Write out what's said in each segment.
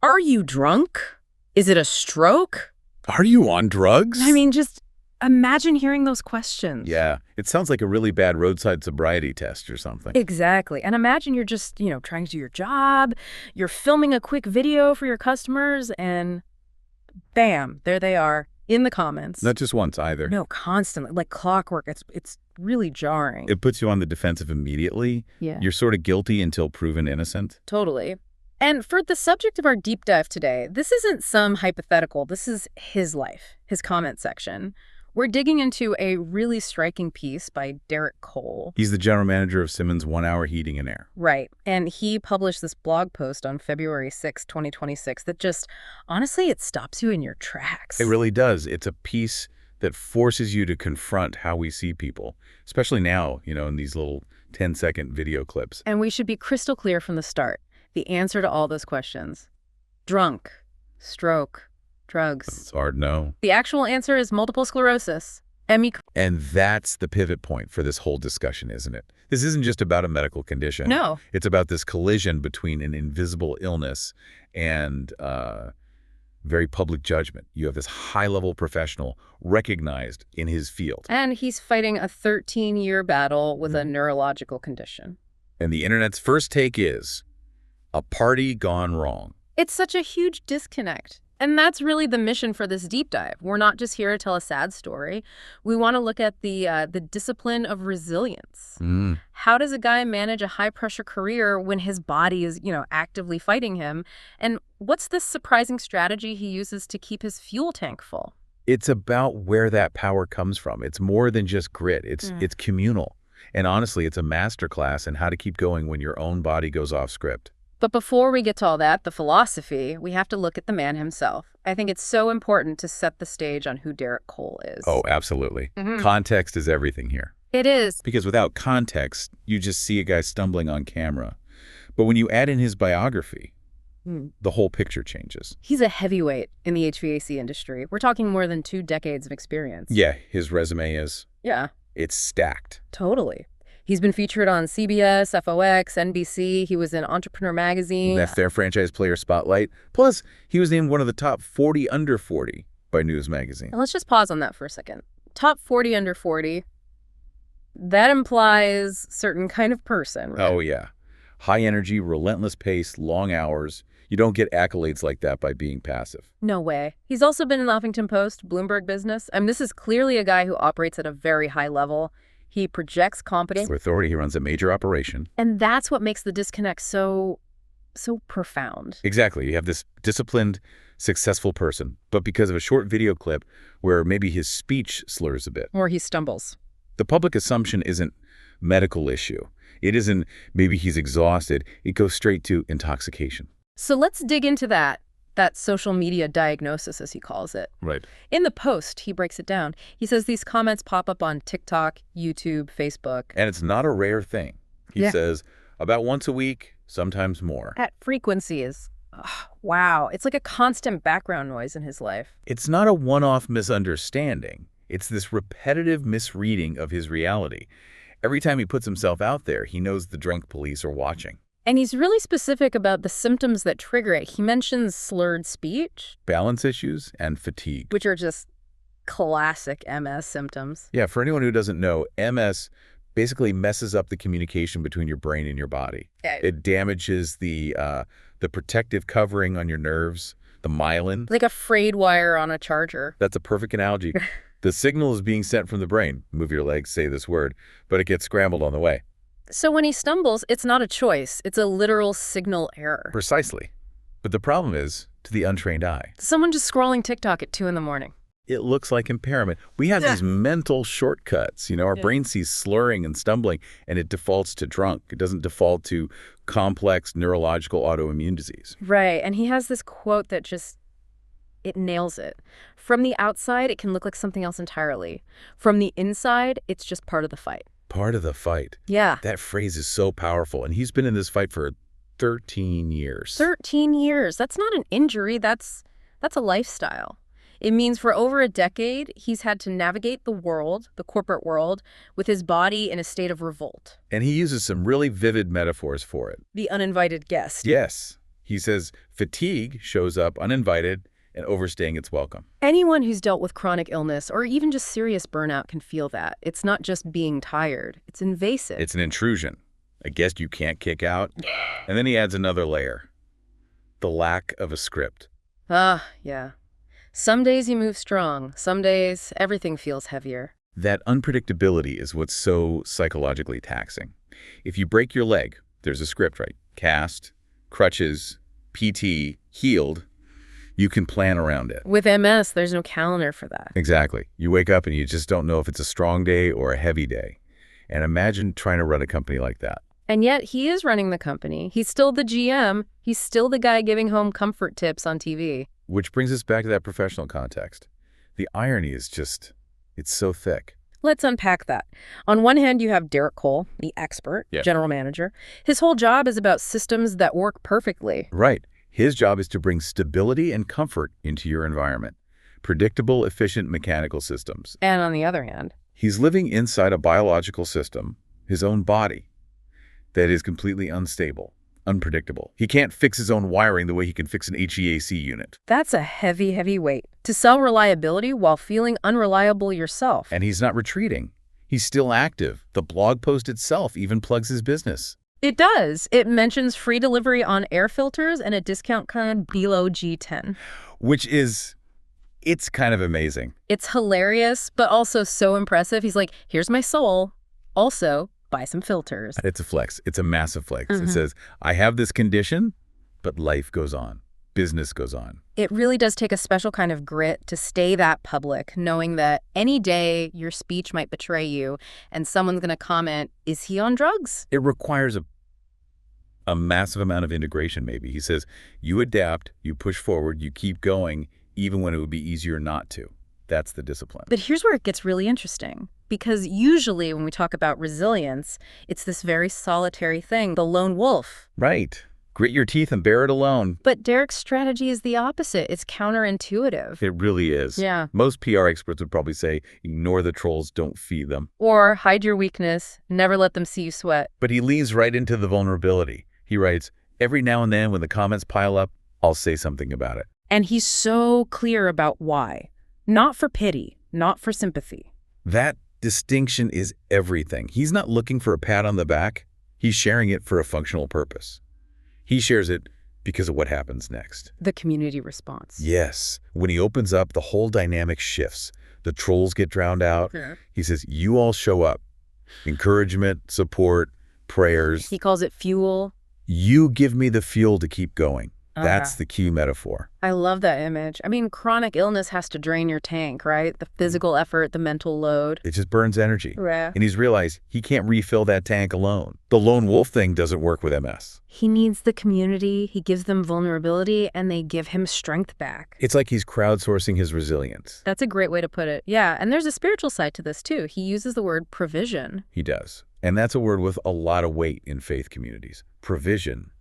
Are you drunk? Is it a stroke? Are you on drugs? I mean, just imagine hearing those questions. Yeah, it sounds like a really bad roadside sobriety test or something. Exactly. And imagine you're just, trying to do your job. You're filming a quick video for your customers and bam, there they are in the comments. Not just once either. No, constantly, like clockwork. It's really jarring. It puts you on the defensive immediately. Yeah. You're sort of guilty until proven innocent. Totally. And for the subject of our deep dive today, this isn't some hypothetical. This is his life, his comment section. We're digging into a really striking piece by Derek Cole. He's the general manager of Simmons 1 Hour Heating and Air. Right. And he published this blog post on February 6, 2026 that just, honestly, it stops you in your tracks. It really does. It's a piece that forces you to confront how we see people, especially now, in these little 10-second video clips. And we should be crystal clear from the start. The answer to all those questions. Drunk, stroke, drugs. It's hard, no. The actual answer is multiple sclerosis. And that's the pivot point for this whole discussion, isn't it? This isn't just about a medical condition. No. It's about this collision between an invisible illness and very public judgment. You have this high-level professional recognized in his field. And he's fighting a 13-year battle with a neurological condition. And the internet's first take is, a party gone wrong. It's such a huge disconnect. And that's really the mission for this deep dive. We're not just here to tell a sad story. We want to look at the discipline of resilience. How does a guy manage a high-pressure career when his body is, actively fighting him? And what's this surprising strategy he uses to keep his fuel tank full? It's about where that power comes from. It's more than just grit. It's communal. And honestly, it's a masterclass in how to keep going when your own body goes off script. But before we get to all that, the philosophy, we have to look at the man himself. I think it's so important to set the stage on who Derek Cole is. Oh, absolutely. Context is everything here. It is. Because without context, you just see a guy stumbling on camera. But when you add in his biography, the whole picture changes. He's a heavyweight in the HVAC industry. We're talking more than 2 decades of experience. Yeah, his resume is... Yeah. It's stacked. Totally. He's been featured on CBS, FOX, NBC. He was in Entrepreneur Magazine. That Fair Franchise Player Spotlight. Plus, he was named one of the top 40 under 40 by News Magazine. And let's just pause on that for a second. Top 40 under 40. That implies certain kind of person, right? Oh, yeah. High energy, relentless pace, long hours. You don't get accolades like that by being passive. No way. He's also been in the Huffington Post, Bloomberg Business. I mean, this is clearly a guy who operates at a very high level. He projects competence. For authority, he runs a major operation. And that's what makes the disconnect so profound. Exactly. You have this disciplined, successful person, but because of a short video clip where maybe his speech slurs a bit. Or he stumbles. The public assumption isn't medical issue. It isn't maybe he's exhausted. It goes straight to intoxication. So let's dig into that social media diagnosis, as he calls it. Right. In the post, he breaks it down. He says these comments pop up on TikTok, YouTube, Facebook. And it's not a rare thing. He says about once a week, sometimes more. At frequencies. Wow. It's like a constant background noise in his life. It's not a one-off misunderstanding. It's this repetitive misreading of his reality. Every time he puts himself out there, he knows the drunk police are watching. And he's really specific about the symptoms that trigger it. He mentions slurred speech. Balance issues and fatigue. Which are just classic MS symptoms. Yeah, for anyone who doesn't know, MS basically messes up the communication between your brain and your body. Yeah. It damages the protective covering on your nerves, the myelin. Like a frayed wire on a charger. That's a perfect analogy. The signal is being sent from the brain. Move your legs, say this word, but it gets scrambled on the way. So when he stumbles, it's not a choice. It's a literal signal error. Precisely. But the problem is, to the untrained eye, someone just scrolling TikTok at 2 a.m. It looks like impairment. We have these mental shortcuts. Our brain sees slurring and stumbling, and it defaults to drunk. It doesn't default to complex neurological autoimmune disease. Right. And he has this quote that it nails it. From the outside, it can look like something else entirely. From the inside, it's just part of the fight. Part of the fight. Yeah. That phrase is so powerful. And he's been in this fight for 13 years. 13 years. That's not an injury. That's a lifestyle. It means for over a decade, he's had to navigate the world, the corporate world, with his body in a state of revolt. And he uses some really vivid metaphors for it. The uninvited guest. Yes. He says fatigue shows up uninvited and overstaying its welcome. Anyone who's dealt with chronic illness or even just serious burnout can feel that. It's not just being tired. It's invasive. It's an intrusion, a guest you can't kick out. And then he adds another layer, the lack of a script. Yeah. Some days you move strong. Some days everything feels heavier. That unpredictability is what's so psychologically taxing. If you break your leg, there's a script, right? Cast, crutches, PT, healed. You can plan around it. With MS, there's no calendar for that. Exactly. You wake up and you just don't know if it's a strong day or a heavy day. And imagine trying to run a company like that. And yet he is running the company. He's still the GM. He's still the guy giving home comfort tips on TV. Which brings us back to that professional context. The irony is just, it's so thick. Let's unpack that. On one hand, you have Derek Cole, the expert, general manager. His whole job is about systems that work perfectly. Right. His job is to bring stability and comfort into your environment. Predictable, efficient mechanical systems. And on the other hand, he's living inside a biological system, his own body, that is completely unstable, unpredictable. He can't fix his own wiring the way he can fix an HVAC unit. That's a heavy, heavy weight. To sell reliability while feeling unreliable yourself. And he's not retreating. He's still active. The blog post itself even plugs his business. It does. It mentions free delivery on air filters and a discount code below G10. Which is, it's kind of amazing. It's hilarious, but also so impressive. He's like, here's my soul. Also, buy some filters. It's a flex. It's a massive flex. It says, I have this condition, but life goes on. Business goes on. It really does take a special kind of grit to stay that public, knowing that any day your speech might betray you and someone's going to comment, is he on drugs? It requires a massive amount of integration, maybe. He says, you adapt, you push forward, you keep going, even when it would be easier not to. That's the discipline. But here's where it gets really interesting, because usually when we talk about resilience, it's this very solitary thing, the lone wolf. Right. Grit your teeth and bear it alone. But Derek's strategy is the opposite. It's counterintuitive. It really is. Yeah. Most PR experts would probably say, ignore the trolls, don't feed them. Or hide your weakness, never let them see you sweat. But he leans right into the vulnerability. He writes, every now and then when the comments pile up, I'll say something about it. And he's so clear about why. Not for pity, not for sympathy. That distinction is everything. He's not looking for a pat on the back. He's sharing it for a functional purpose. He shares it because of what happens next. The community response. Yes. When he opens up, the whole dynamic shifts. The trolls get drowned out. Yeah. He says, you all show up. Encouragement, support, prayers. He calls it fuel. You give me the fuel to keep going. That's the key metaphor. I love that image. I mean, chronic illness has to drain your tank, right? The physical effort, the mental load. It just burns energy. Yeah. And he's realized he can't refill that tank alone. The lone wolf thing doesn't work with MS. He needs the community, he gives them vulnerability, and they give him strength back. It's like he's crowdsourcing his resilience. That's a great way to put it. Yeah, and there's a spiritual side to this, too. He uses the word provision. He does. And that's a word with a lot of weight in faith communities. Provision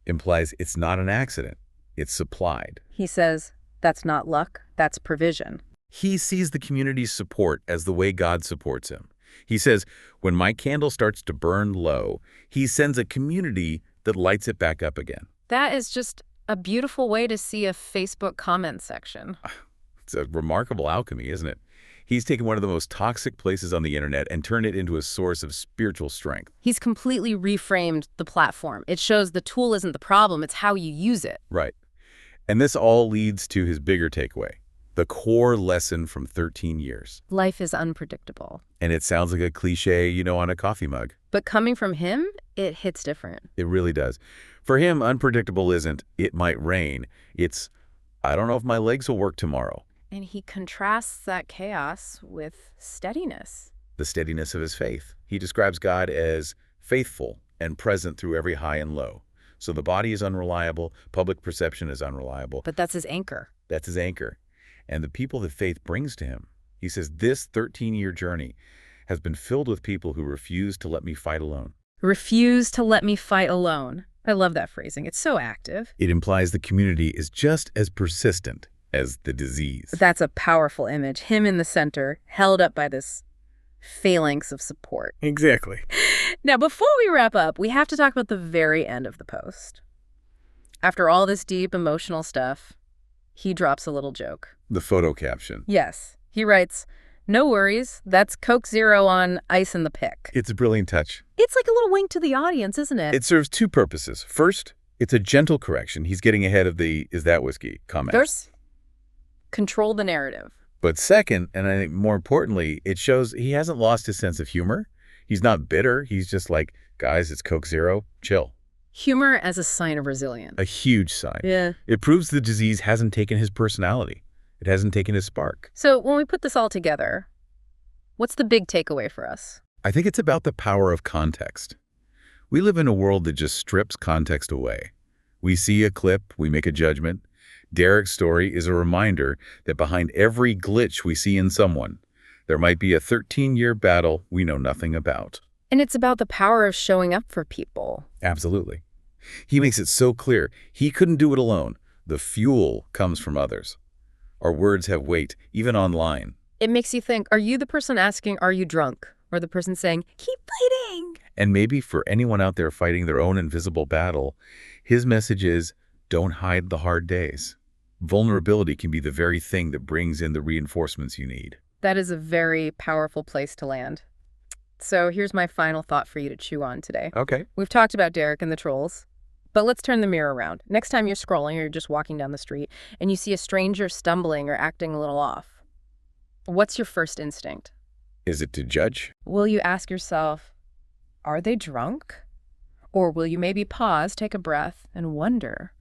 implies it's not an accident. It's supplied. He says, that's not luck, that's provision. He sees the community's support as the way God supports him. He says, when my candle starts to burn low, he sends a community that lights it back up again. That is just a beautiful way to see a Facebook comment section. It's a remarkable alchemy, isn't it? He's taken one of the most toxic places on the internet and turned it into a source of spiritual strength. He's completely reframed the platform. It shows the tool isn't the problem, it's how you use it. Right. And this all leads to his bigger takeaway, the core lesson from 13 years. Life is unpredictable. And it sounds like a cliche, on a coffee mug. But coming from him, it hits different. It really does. For him, unpredictable isn't, it might rain. It's, I don't know if my legs will work tomorrow. And he contrasts that chaos with steadiness. The steadiness of his faith. He describes God as faithful and present through every high and low. So the body is unreliable, public perception is unreliable. But that's his anchor. That's his anchor. And the people that faith brings to him. He says, this 13-year journey has been filled with people who refuse to let me fight alone. Refuse to let me fight alone. I love that phrasing. It's so active. It implies the community is just as persistent as the disease. That's a powerful image. Him in the center, held up by this phalanx of support. Exactly. Now, before we wrap up, we have to talk about the very end of the post. After all this deep emotional stuff, he drops a little joke. The photo caption. Yes. He writes, "No worries, that's Coke Zero on ice in the pick." It's a brilliant touch. It's like a little wink to the audience, isn't it? It serves two purposes. First, it's a gentle correction. He's getting ahead of the "is that whiskey" comment. First, control the narrative. But second, and I think more importantly, it shows he hasn't lost his sense of humor. He's not bitter. He's just like, guys, it's Coke Zero. Chill. Humor as a sign of resilience. A huge sign. Yeah. It proves the disease hasn't taken his personality. It hasn't taken his spark. So when we put this all together, what's the big takeaway for us? I think it's about the power of context. We live in a world that just strips context away. We see a clip, we make a judgment. Derek's story is a reminder that behind every glitch we see in someone, there might be a 13-year battle we know nothing about. And it's about the power of showing up for people. Absolutely. He makes it so clear he couldn't do it alone. The fuel comes from others. Our words have weight, even online. It makes you think, are you the person asking, are you drunk? Or the person saying, keep fighting? And maybe for anyone out there fighting their own invisible battle, his message is, don't hide the hard days. Vulnerability can be the very thing that brings in the reinforcements you need. That is a very powerful place to land. So here's my final thought for you to chew on today. Okay. We've talked about Derek and the trolls, but let's turn the mirror around. Next time you're scrolling or you're just walking down the street and you see a stranger stumbling or acting a little off, what's your first instinct? Is it to judge? Will you ask yourself, are they drunk? Or will you maybe pause, take a breath, and wonder,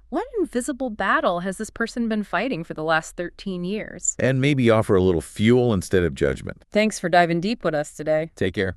what invisible battle has this person been fighting for the last 13 years? And maybe offer a little fuel instead of judgment. Thanks for diving deep with us today. Take care.